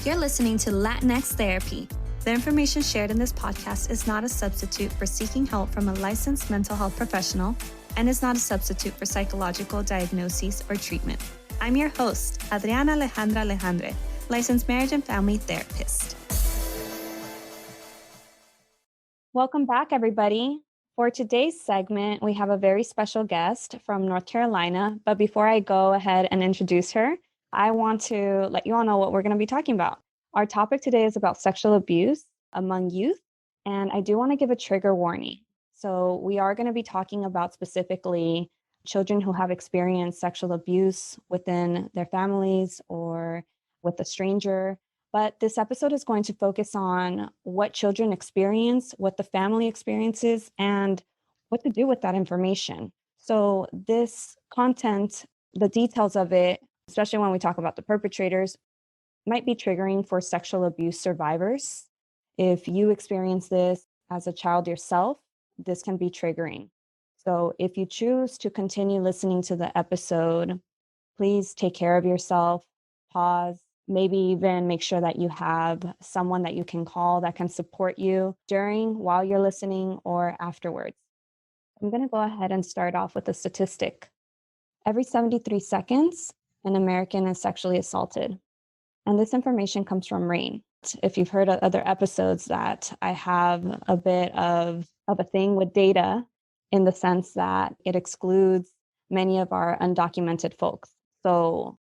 You're listening to Latinx Therapy. The information shared in this podcast is not a substitute for seeking help from a licensed mental health professional and is not a substitute for psychological diagnoses or treatment. I'm your host, Adriana Alejandra Alejandre, licensed marriage and family therapist. Welcome back, everybody. For today's segment, we have a very special guest from North Carolina. But before I go ahead and introduce her, I want to let you all know what we're going to be talking about. Our topic today is about sexual abuse among youth, and I do want to give a trigger warning. So we are going to be talking about specifically children who have experienced sexual abuse within their families or with a stranger. But this episode is going to focus on what children experience, what the family experiences, and what to do with that information. So this content, the details of it, especially when we talk about the perpetrators, might be triggering for sexual abuse survivors. If you experience this as a child yourself, this can be triggering. So if you choose to continue listening to the episode, please take care of yourself, pause, maybe even make sure that you have someone that you can call that can support you during, while you're listening, or afterwards. I'm going to go ahead and start off with a statistic. Every 73 seconds, an American is sexually assaulted. And this information comes from RAINN. If you've heard of other episodes, that I have a bit of a thing with data in the sense that it excludes many of our undocumented folks. So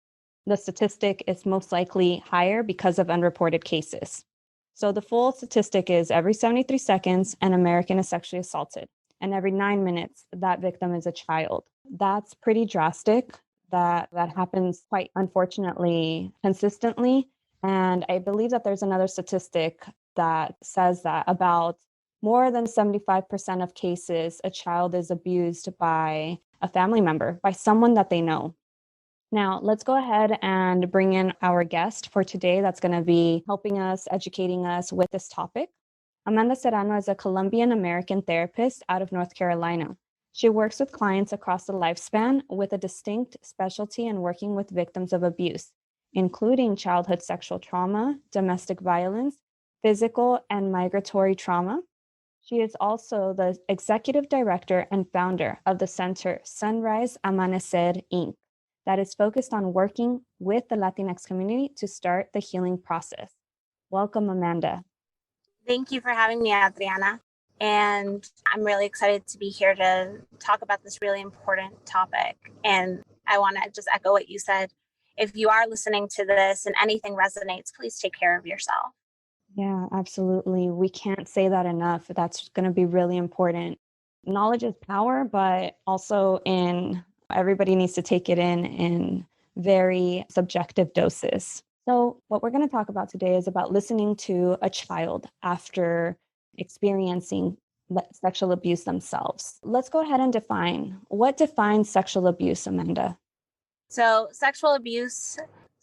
the statistic is most likely higher because of unreported cases. So the full statistic is every 73 seconds, an American is sexually assaulted. And every 9 minutes, that victim is a child. That's pretty drastic. That happens quite unfortunately consistently. And I believe that there's another statistic that says that about more than 75% of cases, a child is abused by a family member, by someone that they know. Now, let's go ahead and bring in our guest for today that's going to be helping us, educating us with this topic. Amanda Serrano is a Colombian American therapist out of North Carolina. She works with clients across the lifespan with a distinct specialty in working with victims of abuse, including childhood sexual trauma, domestic violence, physical and migratory trauma. She is also the executive director and founder of the center Sunrise Amanecer, Inc., that is focused on working with the Latinx community to start the healing process. Welcome, Amanda. Thank you for having me, Adriana. And I'm really excited to be here to talk about this really important topic. And I want to just echo what you said. If you are listening to this and anything resonates, please take care of yourself. Yeah, absolutely. We can't say that enough. That's going to be really important. Knowledge is power, but also everybody needs to take it in very subjective doses. So what we're going to talk about today is about listening to a child after experiencing sexual abuse themselves. Let's go ahead and define. What defines sexual abuse, Amanda? So sexual abuse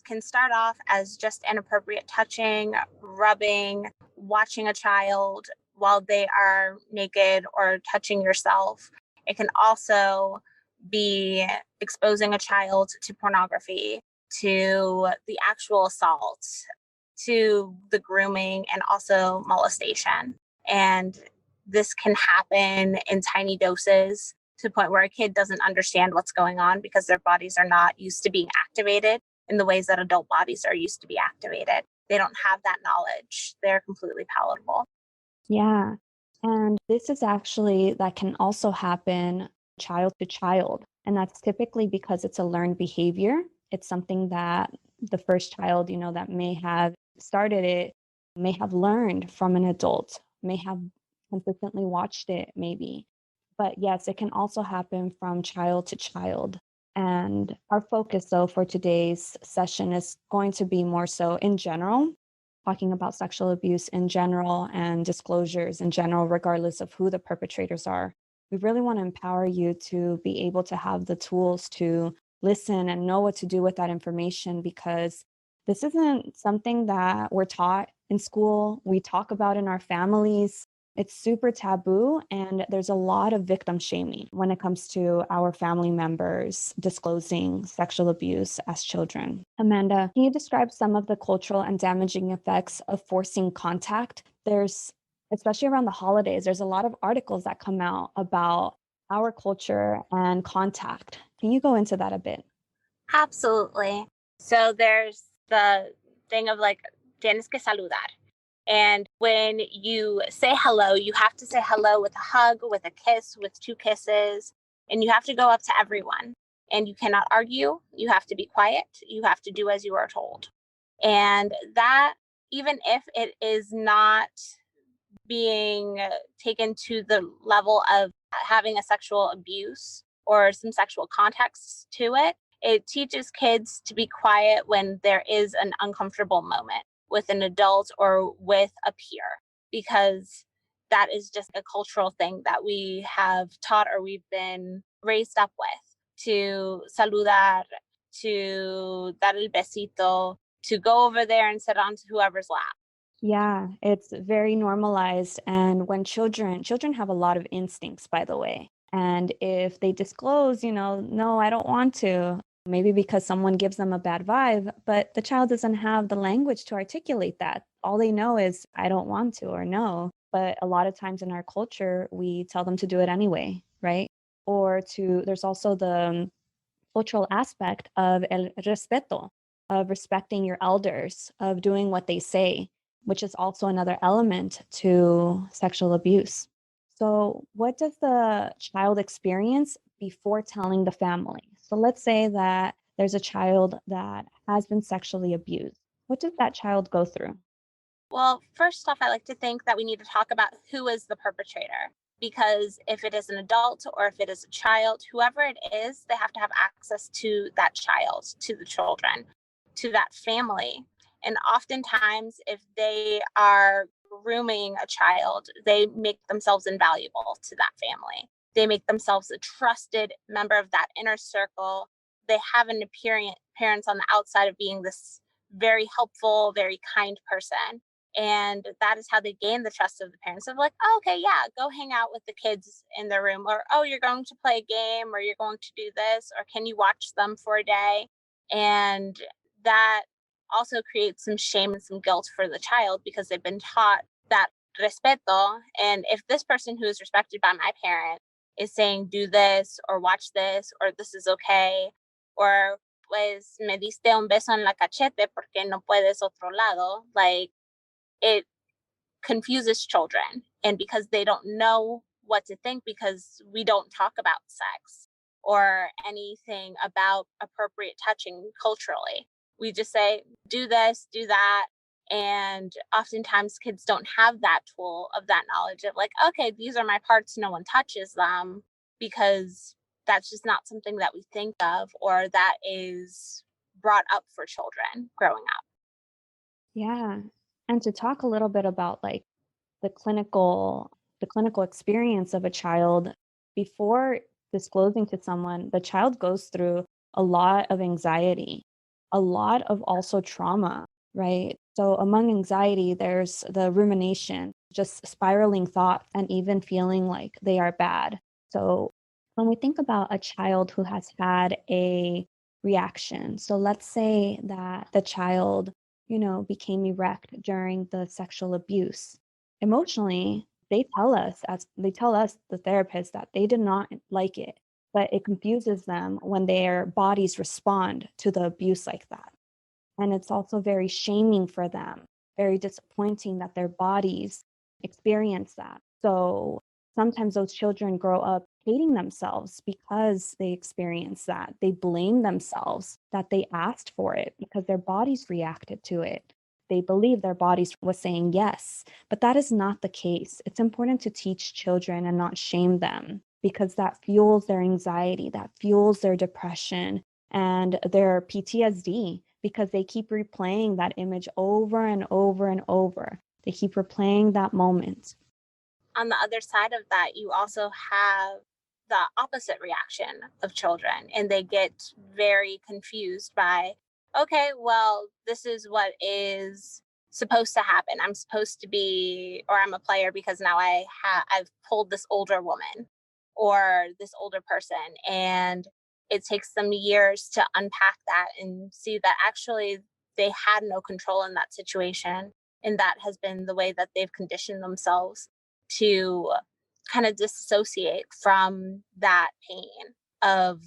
can start off as just inappropriate touching, rubbing, watching a child while they are naked, or touching yourself. It can also be exposing a child to pornography, to the actual assault, to the grooming, and also molestation. And this can happen in tiny doses to the point where a kid doesn't understand what's going on because their bodies are not used to being activated in the ways that adult bodies are used to be activated. They don't have that knowledge. They're completely palatable. Yeah. And this is actually, that can also happen child to child. And that's typically because it's a learned behavior. It's something that the first child, that may have started it, may have learned from an adult, may have consistently watched it, maybe. But yes, it can also happen from child to child. And our focus, though, for today's session is going to be more so in general, talking about sexual abuse in general and disclosures in general, regardless of who the perpetrators are. We really want to empower you to be able to have the tools to listen and know what to do with that information, because this isn't something that we're taught in school. We talk about in our families. It's super taboo, and there's a lot of victim shaming when it comes to our family members disclosing sexual abuse as children. Amanda, can you describe some of the cultural and damaging effects of forcing contact? Especially around the holidays, there's a lot of articles that come out about our culture and contact. Can you go into that a bit? Absolutely. So there's the thing of like, tienes que saludar. And when you say hello, you have to say hello with a hug, with a kiss, with two kisses, and you have to go up to everyone. And you cannot argue. You have to be quiet. You have to do as you are told. And that, even if it is not being taken to the level of having a sexual abuse or some sexual context to it, it teaches kids to be quiet when there is an uncomfortable moment with an adult or with a peer, because that is just a cultural thing that we have taught or we've been raised up with, to saludar, to dar el besito, to go over there and sit onto whoever's lap. Yeah, it's very normalized. And when children have a lot of instincts, by the way. And if they disclose, no, I don't want to, maybe because someone gives them a bad vibe, but the child doesn't have the language to articulate that. All they know is, I don't want to or no. But a lot of times in our culture, we tell them to do it anyway, right? There's also the cultural aspect of el respeto, of respecting your elders, of doing what they say, which is also another element to sexual abuse. So, what does the child experience before telling the family? So, let's say that there's a child that has been sexually abused. What does that child go through? Well, first off, I like to think that we need to talk about who is the perpetrator. Because if it is an adult or if it is a child, whoever it is, they have to have access to that child, to the children, to that family. And oftentimes, if they are grooming a child, they make themselves invaluable to that family. They make themselves a trusted member of that inner circle. They have an appearance on the outside of being this very helpful, very kind person, and that is how they gain the trust of the parents of like, oh, okay, yeah, go hang out with the kids in their room, or oh, you're going to play a game, or you're going to do this, or can you watch them for a day? And that also creates some shame and some guilt for the child because they've been taught that respeto. And if this person who is respected by my parent is saying do this or watch this or this is okay, or pues me diste un beso en la cachete porque no puedes otro lado, like, it confuses children. And because they don't know what to think, because we don't talk about sex or anything about appropriate touching culturally, we just say, do this, do that. And oftentimes kids don't have that tool of that knowledge of like, okay, these are my parts, no one touches them, because that's just not something that we think of or that is brought up for children growing up. Yeah. And to talk a little bit about like the clinical experience of a child before disclosing to someone, the child goes through a lot of anxiety, a lot of also trauma, right? So among anxiety, there's the rumination, just spiraling thoughts and even feeling like they are bad. So when we think about a child who has had a reaction, so let's say that the child, became erect during the sexual abuse. Emotionally, they tell us, the therapist, that they did not like it, but it confuses them when their bodies respond to the abuse like that. And it's also very shaming for them, very disappointing that their bodies experience that. So sometimes those children grow up hating themselves because they experience that. They blame themselves that they asked for it because their bodies reacted to it. They believe their bodies was saying yes, but that is not the case. It's important to teach children and not shame them because that fuels their anxiety, that fuels their depression and their PTSD because they keep replaying that image over and over and over. They keep replaying that moment. On the other side of that, you also have the opposite reaction of children, and they get very confused by, okay, well, this is what is supposed to happen. I'm supposed to be, or I'm a player because now I've pulled this older woman or this older person, and it takes them years to unpack that and see that actually they had no control in that situation, and that has been the way that they've conditioned themselves to kind of disassociate from that pain of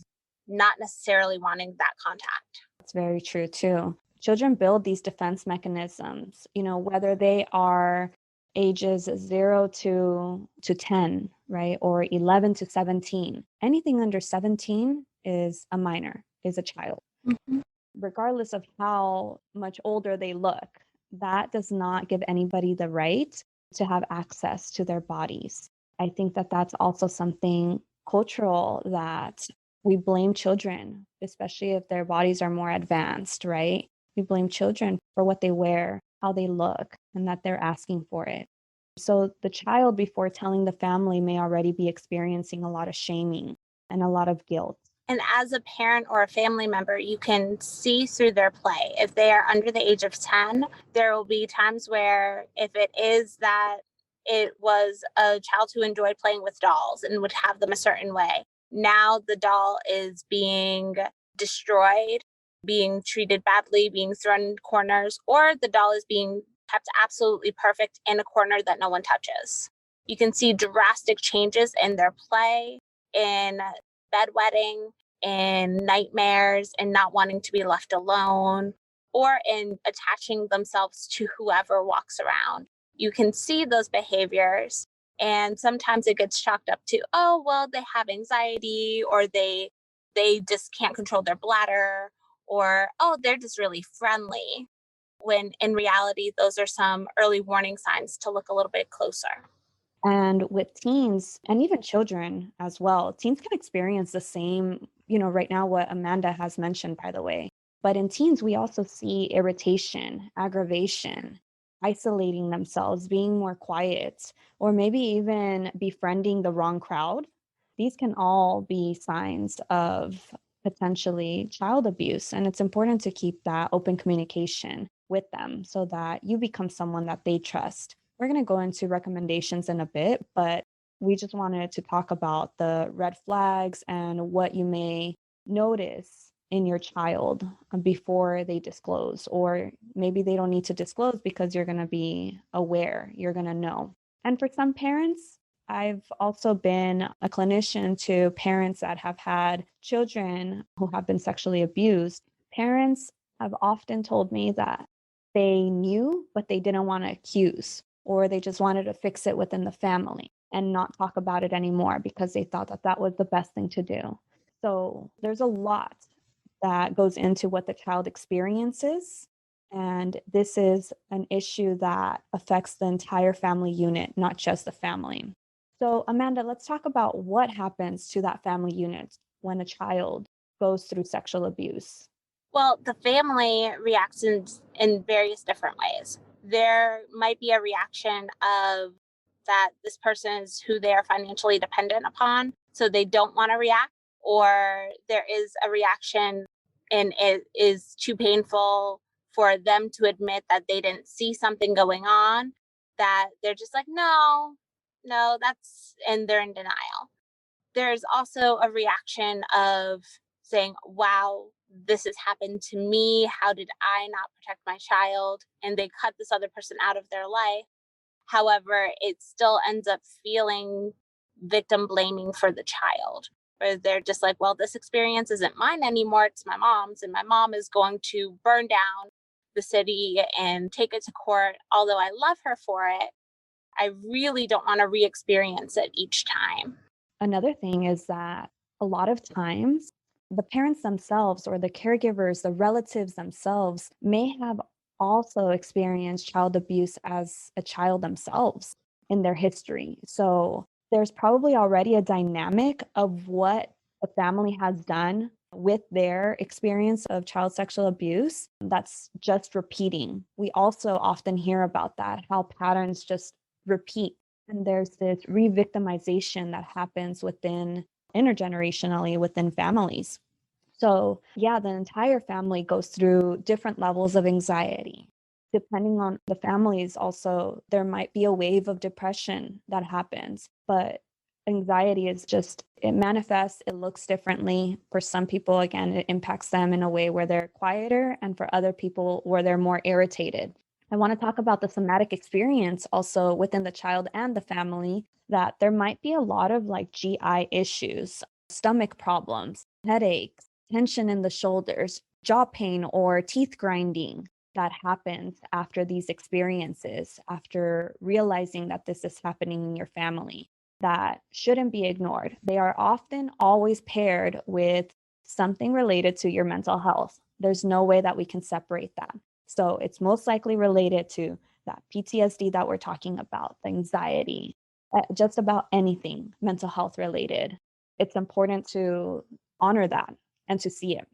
not necessarily wanting that contact. It's very true too. Children build these defense mechanisms, whether they are ages 0 to 10, right? Or 11 to 17. Anything under 17 is a minor, is a child. Mhm. Regardless of how much older they look, that does not give anybody the right to have access to their bodies. I think that that's also something cultural that we blame children, especially if their bodies are more advanced, right? We blame children for what they wear, how they look, and that they're asking for it. So the child, before telling the family, may already be experiencing a lot of shaming and a lot of guilt. And as a parent or a family member, you can see through their play. If they are under the age of 10, there will be times where, if it is that it was a child who enjoyed playing with dolls and would have them a certain way, now the doll is being destroyed, being treated badly, being thrown in corners, or the doll is being kept absolutely perfect in a corner that no one touches. You can see drastic changes in their play, in bedwetting, in nightmares, and not wanting to be left alone, or in attaching themselves to whoever walks around. You can see those behaviors, and sometimes it gets chalked up to, oh, well, they have anxiety, or they just can't control their bladder, or oh, they're just really friendly. When in reality, those are some early warning signs to look a little bit closer. And with teens and even children as well, teens can experience the same, right now, what Amanda has mentioned, by the way. But in teens, we also see irritation, aggravation, isolating themselves, being more quiet, or maybe even befriending the wrong crowd. These can all be signs of potentially child abuse. And it's important to keep that open communication with them so that you become someone that they trust. We're going to go into recommendations in a bit, but we just wanted to talk about the red flags and what you may notice in your child before they disclose, or maybe they don't need to disclose because you're going to be aware, you're going to know. And for some parents, I've also been a clinician to parents that have had children who have been sexually abused. Parents have often told me that they knew, but they didn't want to accuse, or they just wanted to fix it within the family and not talk about it anymore because they thought that that was the best thing to do. So there's a lot that goes into what the child experiences. And this is an issue that affects the entire family unit, not just the family. So, Amanda, let's talk about what happens to that family unit when a child goes through sexual abuse. Well, the family reacts in various different ways. There might be a reaction of that this person is who they are financially dependent upon, so they don't want to react, or there is a reaction and it is too painful for them to admit that they didn't see something going on, that they're just like, no, no, and they're in denial. There's also a reaction of saying, wow, this has happened to me. How did I not protect my child? And they cut this other person out of their life. However, it still ends up feeling victim blaming for the child, where they're just like, well, this experience isn't mine anymore. It's my mom's, and my mom is going to burn down the city and take it to court. Although I love her for it, I really don't want to re experience it each time. Another thing is that a lot of times the parents themselves or the caregivers, the relatives themselves may have also experienced child abuse as a child themselves in their history. So there's probably already a dynamic of what the family has done with their experience of child sexual abuse that's just repeating. We also often hear about that, how patterns just repeat. And there's this re-victimization that happens intergenerationally within families. So, yeah, the entire family goes through different levels of anxiety, depending on the families, also, there might be a wave of depression that happens. But anxiety is just, it manifests, it looks differently. For some people, again, it impacts them in a way where they're quieter, and for other people, where they're more irritated. I want to talk about the somatic experience also within the child and the family, that there might be a lot of like GI issues, stomach problems, headaches, tension in the shoulders, jaw pain, or teeth grinding that happens after these experiences, after realizing that this is happening in your family, that shouldn't be ignored. They are often always paired with something related to your mental health. There's no way that we can separate that. So it's most likely related to that PTSD that we're talking about, the anxiety, just about anything mental health related. It's important to honor that and to see it.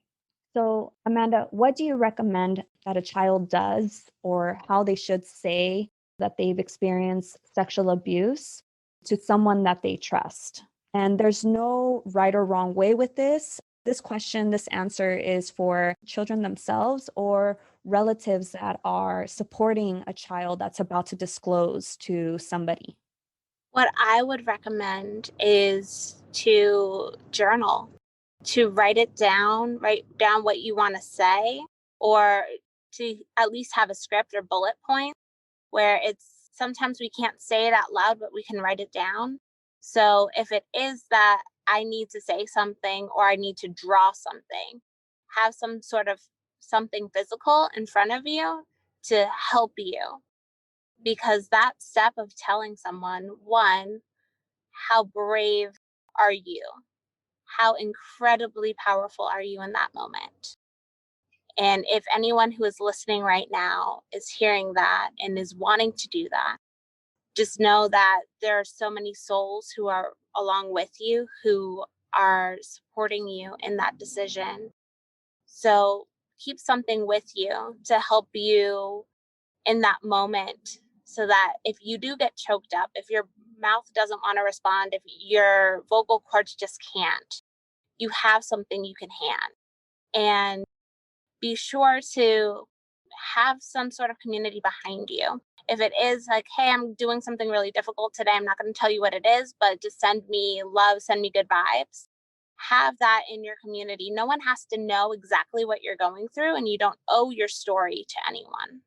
So, Amanda, what do you recommend that a child does, or how they should say that they've experienced sexual abuse to someone that they trust? And there's no right or wrong way with this. This question, this answer is for children themselves or relatives that are supporting a child that's about to disclose to somebody. What I would recommend is to journal, to write down what you want to say, or to at least have a script or bullet point where it's sometimes we can't say it out loud, but we can write it down. So if it is that I need to say something or I need to draw something, have some sort of something physical in front of you to help you. Because that step of telling someone, one, how brave are you? How incredibly powerful are you in that moment? And if anyone who is listening right now is hearing that and is wanting to do that, just know that there are so many souls who are along with you, who are supporting you in that decision. So keep something with you to help you in that moment, so that if you do get choked up, if your mouth doesn't want to respond, if your vocal cords just can't, you have something you can hand. And be sure to have some sort of community behind you. If it is like, hey, I'm doing something really difficult today, I'm not going to tell you what it is, but just send me love, send me good vibes. Have that in your community. No one has to know exactly what you're going through, and you don't owe your story to anyone.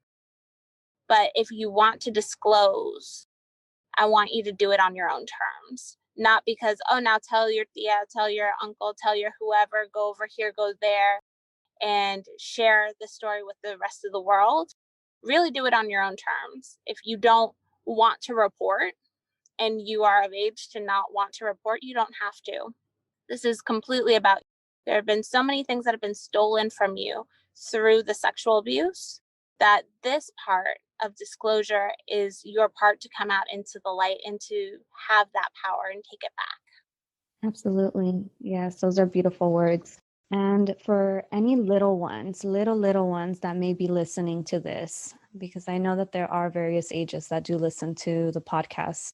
But if you want to disclose, I want you to do it on your own terms. Not because, oh, now tell your tia, tell your uncle, tell your whoever, go over here, go there, and share the story with the rest of the world. Really do it on your own terms. If you don't want to report and you are of age to not want to report, you don't have to. This is completely about you. There have been so many things that have been stolen from you through the sexual abuse, that this part of disclosure is your part to come out into the light and to have that power and take it back. Absolutely. Yes, those are beautiful words. And for any little ones, little ones that may be listening to this, because I know that there are various ages that do listen to the podcast,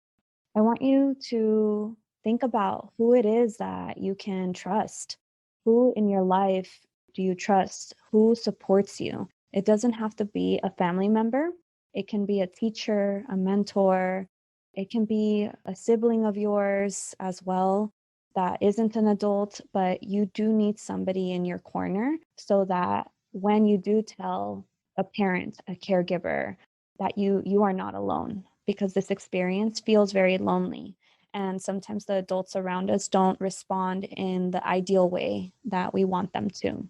I want you to think about who it is that you can trust. Who in your life do you trust? Who supports you? It doesn't have to be a family member. It can be a teacher, a mentor. It can be a sibling of yours as well that isn't an adult, but you do need somebody in your corner so that when you do tell a parent, a caregiver, that you are not alone, because this experience feels very lonely. And sometimes the adults around us don't respond in the ideal way that we want them to.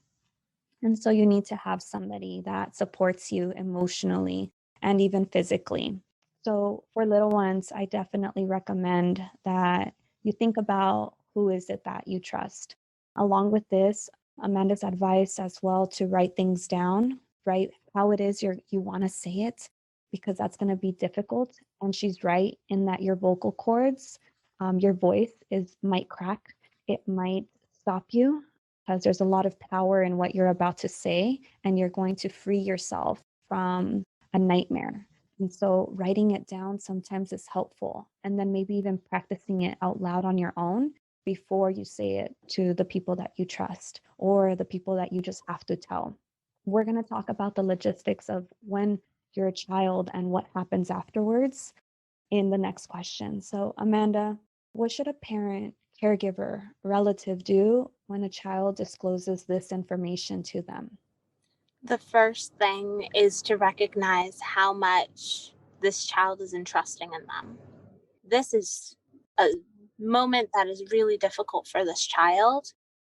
And so you need to have somebody that supports you emotionally and even physically. So for little ones, I definitely recommend that you think about who is it that you trust. Along with this, Amanda's advice as well to write things down, write how it is you want to say it, because that's going to be difficult. And she's right in that your vocal cords, your voice might crack, it might stop you, because there's a lot of power in what you're about to say, and you're going to free yourself from a nightmare. And so writing it down sometimes is helpful, and then maybe even practicing it out loud on your own before you say it to the people that you trust or the people that you just have to tell. We're going to talk about the logistics of when you're a child and what happens afterwards in the next question. So, Amanda, what should a parent, caregiver, relative do when a child discloses this information to them? The first thing is to recognize how much this child is entrusting in them. This is a moment that is really difficult for this child.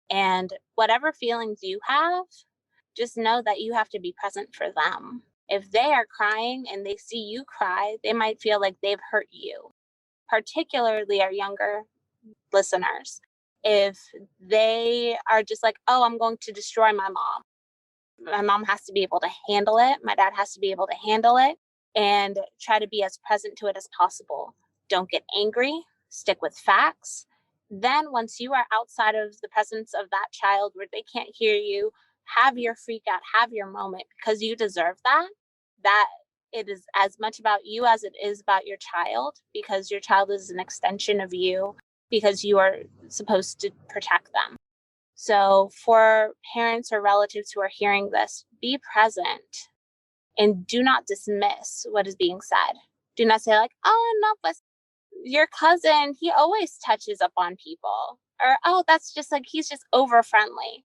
And whatever feelings you have, just know that you have to be present for them. If they are crying and they see you cry, they might feel like they've hurt you, particularly our younger listeners. If they are just like, oh, I'm going to destroy my mom has to be able to handle it. My dad has to be able to handle it and try to be as present to it as possible. Don't get angry, stick with facts. Then, once you are outside of the presence of that child where they can't hear you, have your freak out, have your moment because you deserve that. That it is as much about you as it is about your child because your child is an extension of you because you are supposed to protect them. So, for parents or relatives who are hearing this, be present and do not dismiss what is being said. Do not say, like, oh, no, but your cousin, he always touches up on people. Or, oh, that's just like, he's just over friendly.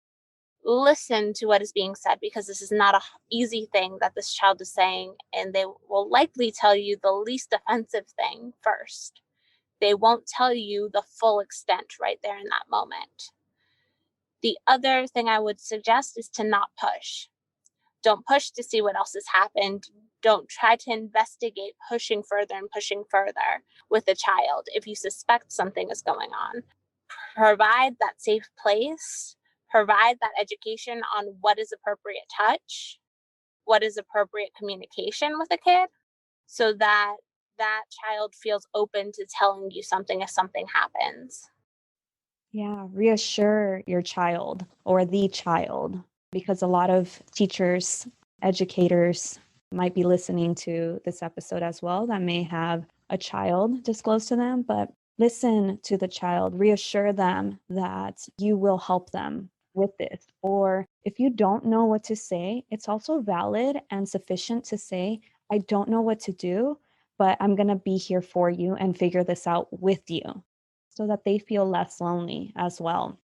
Listen to what is being said because this is not an easy thing that this child is saying. And they will likely tell you the least offensive thing first. They won't tell you the full extent right there in that moment. The other thing I would suggest is to not push. Don't push to see what else has happened. Don't try to investigate pushing further and pushing further with a child if you suspect something is going on. Provide that safe place, provide that education on what is appropriate touch, what is appropriate communication with a kid, so that that child feels open to telling you something if something happens. Yeah, reassure your child or the child because a lot of teachers, educators might be listening to this episode as well that may have a child disclosed to them, but listen to the child, reassure them that you will help them with this. Or if you don't know what to say, it's also valid and sufficient to say, I don't know what to do, but I'm going to be here for you and figure this out with you so that they feel less lonely as well.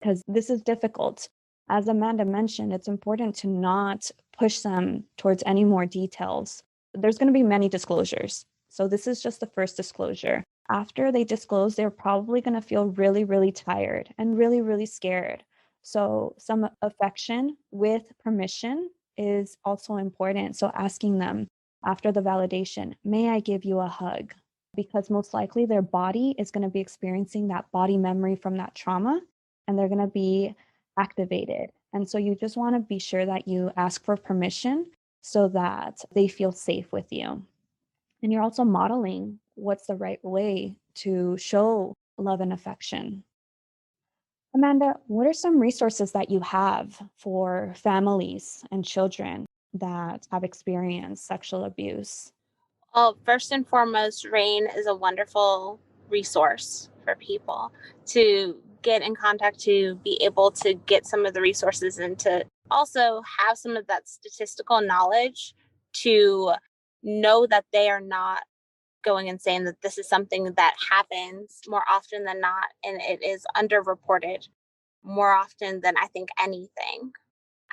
Because this is difficult. As Amanda mentioned, it's important to not push them towards any more details. There's going to be many disclosures. So this is just the first disclosure. After they disclose, they're probably going to feel really, really tired and really, really scared. So some affection with permission is also important. So asking them after the validation, may I give you a hug? Because most likely their body is going to be experiencing that body memory from that trauma and they're going to be activated. And so you just want to be sure that you ask for permission so that they feel safe with you. And you're also modeling what's the right way to show love and affection. Amanda, what are some resources that you have for families and children that have experienced sexual abuse? Well, first and foremost, RAIN is a wonderful resource for people to get in contact, to be able to get some of the resources and to also have some of that statistical knowledge to know that they are not going and saying that this is something that happens more often than not and it is underreported more often than I think anything.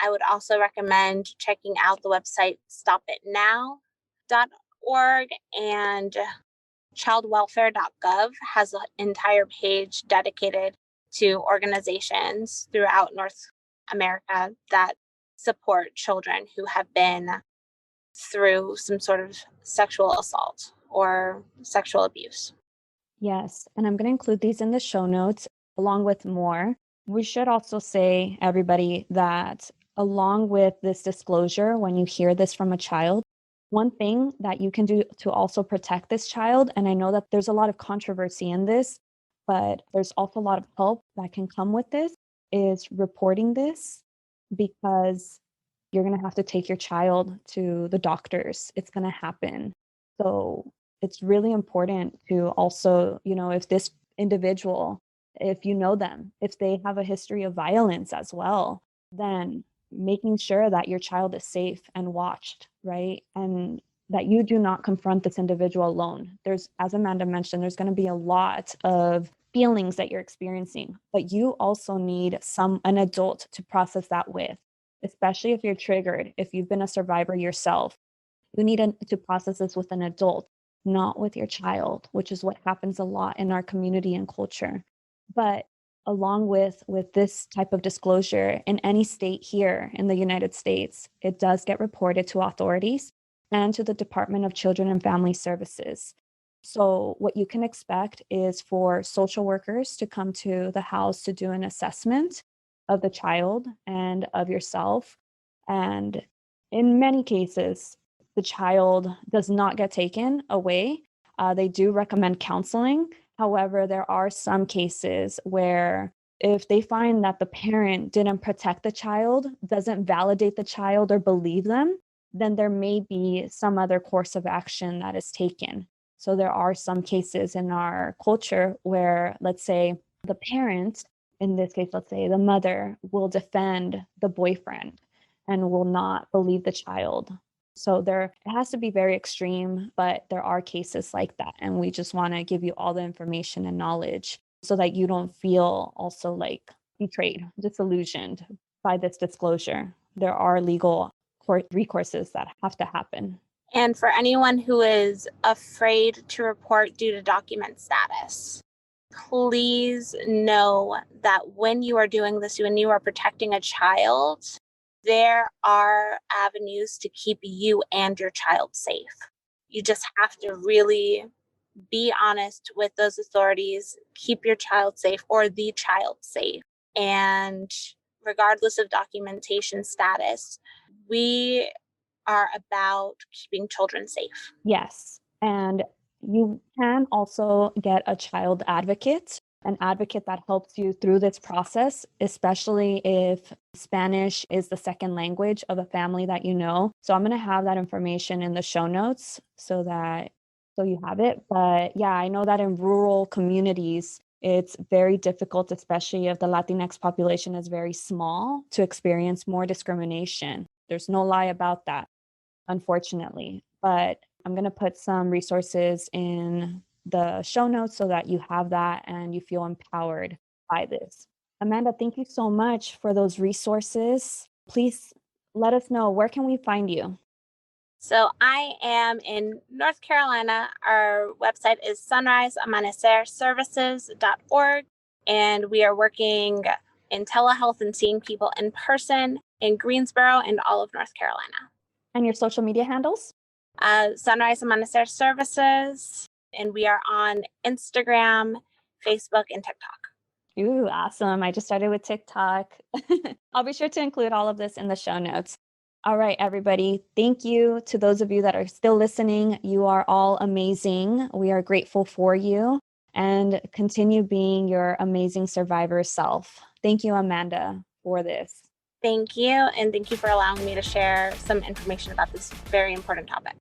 I would also recommend checking out the website stopitnow.org and childwelfare.gov has an entire page dedicated to organizations throughout North America that support children who have been through some sort of sexual assault or sexual abuse. Yes, and I'm going to include these in the show notes along with more. We should also say, everybody, that along with this disclosure, when you hear this from a child, one thing that you can do to also protect this child, and I know that there's a lot of controversy in this, but there's also a lot of help that can come with this, is reporting this because you're going to have to take your child to the doctors. It's going to happen. So it's really important to also, if this individual, if you know them, if they have a history of violence as well, then making sure that your child is safe and watched, right? And that you do not confront this individual alone. There's, as Amanda mentioned, there's going to be a lot of feelings that you're experiencing, but you also need an adult to process that with, especially if you're triggered, if you've been a survivor yourself. You need to process this with an adult, not with your child, which is what happens a lot in our community and culture. But along with this type of disclosure in any state here in the United States, it does get reported to authorities and to the Department of Children and Family Services. So what you can expect is for social workers to come to the house to do an assessment of the child and of yourself. And in many cases, the child does not get taken away. They do recommend counseling. However, there are some cases where if they find that the parent didn't protect the child, doesn't validate the child or believe them, then there may be some other course of action that is taken. So there are some cases in our culture where, let's say, the parent, in this case, let's say the mother, will defend the boyfriend and will not believe the child. So it has to be very extreme, but there are cases like that. And we just want to give you all the information and knowledge so that you don't feel also like betrayed, disillusioned by this disclosure. There are legal court recourses that have to happen. And for anyone who is afraid to report due to document status, please know that when you are doing this, when you are protecting a child, there are avenues to keep you and your child safe. You just have to really be honest with those authorities, keep your child safe or the child safe. And regardless of documentation status, we are about keeping children safe. Yes. And you can also get a child advocate, an advocate that helps you through this process, especially if Spanish is the second language of a family that you know. So I'm going to have that information in the show notes so you have it. But yeah, I know that in rural communities, it's very difficult, especially if the Latinx population is very small, to experience more discrimination. There's no lie about that, unfortunately. But I'm going to put some resources in the show notes so that you have that and you feel empowered by this. Amanda, thank you so much for those resources. Please let us know, where can we find you? So I am in North Carolina. Our website is sunriseamanecerservices.org, and we are working in telehealth and seeing people in person in Greensboro and all of North Carolina. And your social media handles? Sunrise Amanecer Services, and we are on Instagram, Facebook, and TikTok. Ooh, awesome. I just started with TikTok. I'll be sure to include all of this in the show notes. All right, everybody. Thank you to those of you that are still listening. You are all amazing. We are grateful for you, and continue being your amazing survivor self. Thank you, Amanda, for this. Thank you. And thank you for allowing me to share some information about this very important topic.